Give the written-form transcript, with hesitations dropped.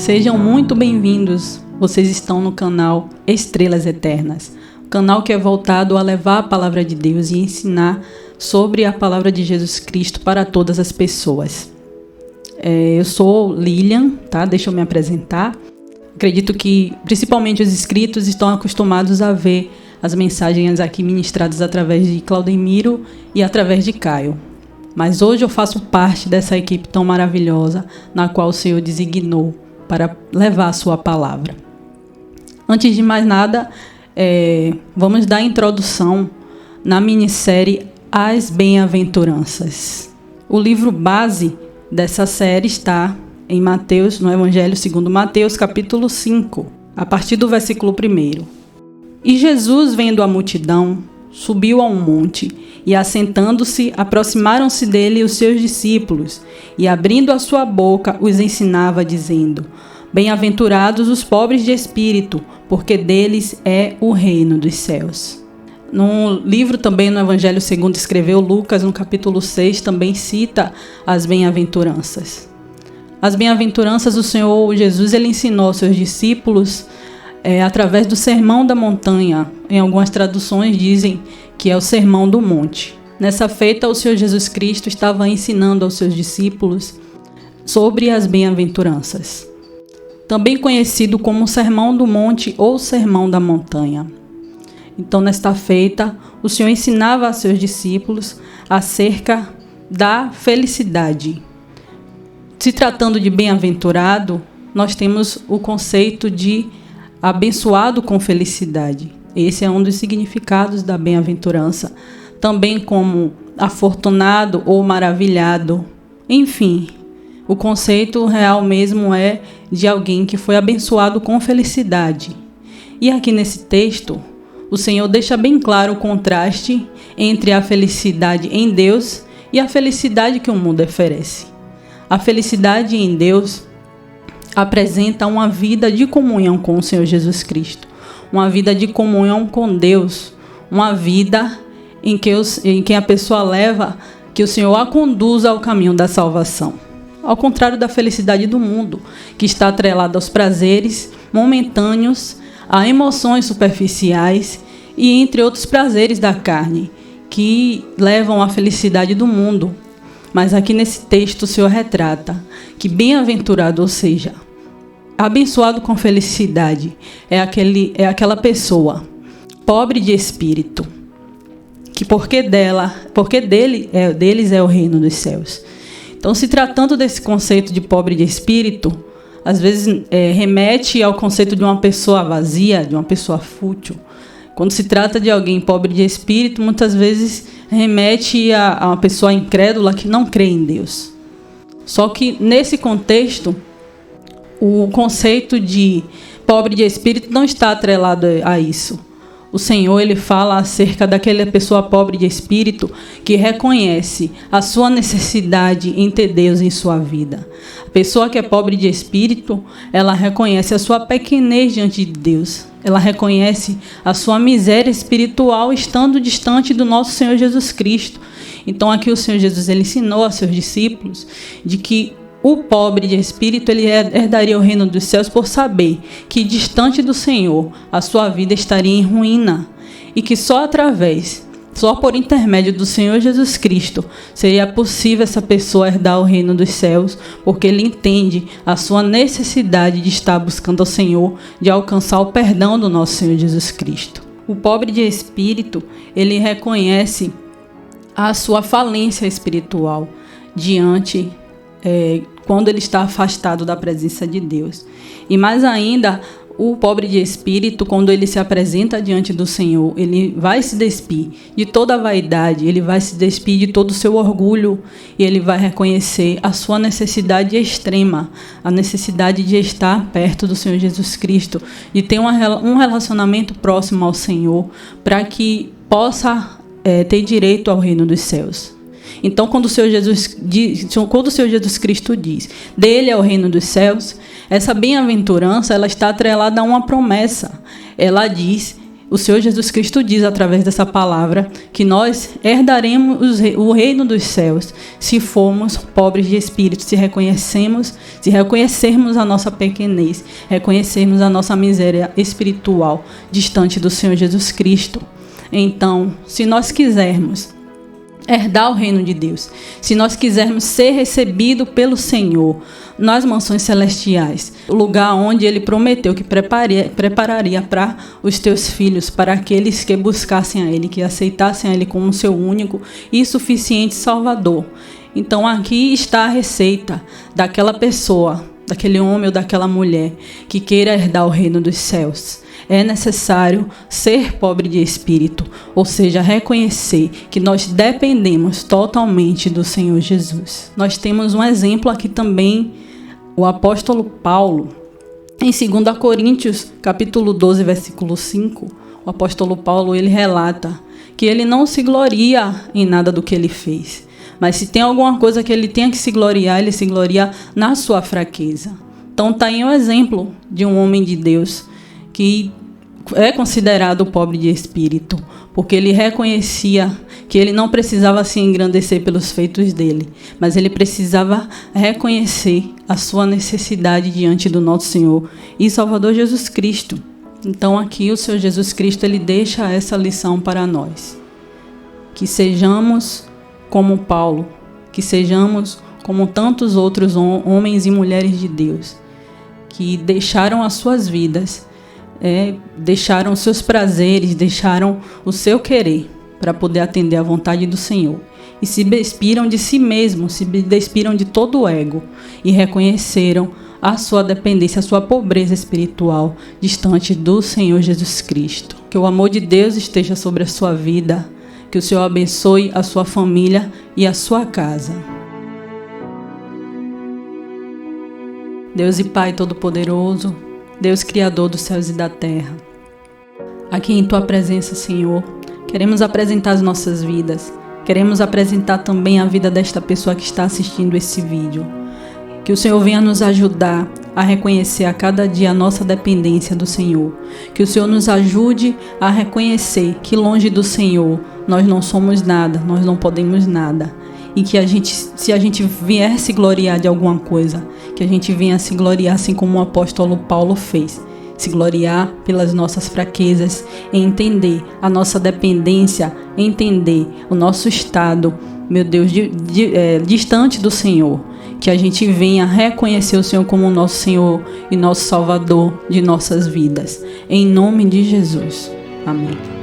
Sejam muito bem-vindos. Vocês estão no canal Estrelas Eternas, canal que é voltado a levar a palavra de Deus e ensinar sobre a palavra de Jesus Cristo para todas as pessoas. Eu sou Lilian, tá? Deixa eu me apresentar. Acredito que principalmente os inscritos estão acostumados a ver as mensagens aqui ministradas através de Claudemiro e através de Caio. Mas hoje eu faço parte dessa equipe tão maravilhosa na qual o Senhor designou para levar a sua palavra. Antes de mais nada, vamos dar introdução na minissérie As Bem-aventuranças. O livro base dessa série está em Mateus, no Evangelho segundo Mateus, capítulo 5, a partir do versículo 1. E Jesus, vendo a multidão, subiu a um monte, e assentando-se, aproximaram-se dele os seus discípulos, e abrindo a sua boca, os ensinava, dizendo: Bem-aventurados os pobres de espírito, porque deles é o reino dos céus. No livro também, no Evangelho segundo escreveu Lucas, no capítulo 6, também cita as bem-aventuranças. As bem-aventuranças, o Senhor Jesus, ele ensinou aos seus discípulos através do Sermão da Montanha. Em algumas traduções dizem que é o Sermão do Monte. Nessa feita, o Senhor Jesus Cristo estava ensinando aos seus discípulos sobre as bem-aventuranças, também conhecido como Sermão do Monte ou Sermão da Montanha. Então, nesta feita, o Senhor ensinava a seus discípulos acerca da felicidade. Se tratando de bem-aventurado, nós temos o conceito de abençoado com felicidade. Esse é um dos significados da bem-aventurança, também como afortunado ou maravilhado. Enfim, o conceito real mesmo é de alguém que foi abençoado com felicidade. E aqui nesse texto, o Senhor deixa bem claro o contraste entre a felicidade em Deus e a felicidade que o mundo oferece. A felicidade em Deus apresenta uma vida de comunhão com o Senhor Jesus Cristo, uma vida de comunhão com Deus, uma vida em que a pessoa leva que o Senhor a conduza ao caminho da salvação. Ao contrário da felicidade do mundo, que está atrelada aos prazeres momentâneos, a emoções superficiais e entre outros prazeres da carne, que levam à felicidade do mundo. Mas aqui nesse texto o Senhor retrata que bem-aventurado, ou seja, abençoado com felicidade, é aquela pessoa pobre de espírito, que deles é o reino dos céus. Então, se tratando desse conceito de pobre de espírito, às vezes remete ao conceito de uma pessoa vazia, de uma pessoa fútil. Quando se trata de alguém pobre de espírito, muitas vezes remete a uma pessoa incrédula que não crê em Deus. Só que nesse contexto, o conceito de pobre de espírito não está atrelado a isso. O Senhor, ele fala acerca daquela pessoa pobre de espírito que reconhece a sua necessidade em ter Deus em sua vida. A pessoa que é pobre de espírito, ela reconhece a sua pequenez diante de Deus. Ela reconhece a sua miséria espiritual estando distante do nosso Senhor Jesus Cristo. Então aqui o Senhor Jesus, ele ensinou a seus discípulos de que o pobre de espírito, ele herdaria o reino dos céus por saber que distante do Senhor a sua vida estaria em ruína e que só por intermédio do Senhor Jesus Cristo seria possível essa pessoa herdar o reino dos céus, porque ele entende a sua necessidade de estar buscando ao Senhor, de alcançar o perdão do nosso Senhor Jesus Cristo. O pobre de espírito, ele reconhece a sua falência espiritual quando ele está afastado da presença de Deus. E mais ainda, o pobre de espírito, quando ele se apresenta diante do Senhor, ele vai se despir de toda a vaidade, ele vai se despir de todo o seu orgulho e ele vai reconhecer a sua necessidade extrema, a necessidade de estar perto do Senhor Jesus Cristo, de ter um relacionamento próximo ao Senhor, para que possa ter direito ao reino dos céus. Então, quando o Senhor Jesus Cristo diz, dele é o reino dos céus, essa bem-aventurança, ela está atrelada a uma promessa. Ela diz o Senhor Jesus Cristo diz através dessa palavra que nós herdaremos o reino dos céus se formos pobres de espírito, se reconhecermos a nossa pequenez, reconhecermos a nossa miséria espiritual distante do Senhor Jesus Cristo. Então, se nós quisermos herdar o reino de Deus, se nós quisermos ser recebidos pelo Senhor nas mansões celestiais, o lugar onde Ele prometeu que prepararia para os teus filhos, para aqueles que buscassem a Ele, que aceitassem a Ele como seu único e suficiente Salvador. Então aqui está a receita daquela pessoa, daquele homem ou daquela mulher que queira herdar o reino dos céus. É necessário ser pobre de espírito, ou seja, reconhecer que nós dependemos totalmente do Senhor Jesus. Nós temos um exemplo aqui também, o apóstolo Paulo, em 2 Coríntios, capítulo 12, versículo 5, o apóstolo Paulo, ele relata que ele não se gloria em nada do que ele fez, mas se tem alguma coisa que ele tenha que se gloriar, ele se gloria na sua fraqueza. Então está aí um exemplo de um homem de Deus que é considerado pobre de espírito, porque ele reconhecia que ele não precisava se engrandecer pelos feitos dele, mas ele precisava reconhecer a sua necessidade diante do nosso Senhor e Salvador Jesus Cristo. Então aqui o Senhor Jesus Cristo, ele deixa essa lição para nós, que sejamos como Paulo, que sejamos como tantos outros homens e mulheres de Deus, que deixaram as suas vidas, deixaram os seus prazeres, deixaram o seu querer para poder atender à vontade do Senhor. E se despiram de si mesmos, se despiram de todo o ego e reconheceram a sua dependência, a sua pobreza espiritual distante do Senhor Jesus Cristo. Que o amor de Deus esteja sobre a sua vida, que o Senhor abençoe a sua família e a sua casa. Deus e Pai Todo-Poderoso, Deus Criador dos céus e da terra, aqui em Tua presença, Senhor, queremos apresentar as nossas vidas, queremos apresentar também a vida desta pessoa que está assistindo esse vídeo. Que o Senhor venha nos ajudar a reconhecer a cada dia a nossa dependência do Senhor. Que o Senhor nos ajude a reconhecer que longe do Senhor nós não somos nada, nós não podemos nada. E que se a gente vier se gloriar de alguma coisa, que a gente venha se gloriar assim como o apóstolo Paulo fez. Se gloriar pelas nossas fraquezas, entender a nossa dependência, entender o nosso estado, meu Deus, distante do Senhor. Que a gente venha reconhecer o Senhor como o nosso Senhor e nosso Salvador de nossas vidas. Em nome de Jesus. Amém.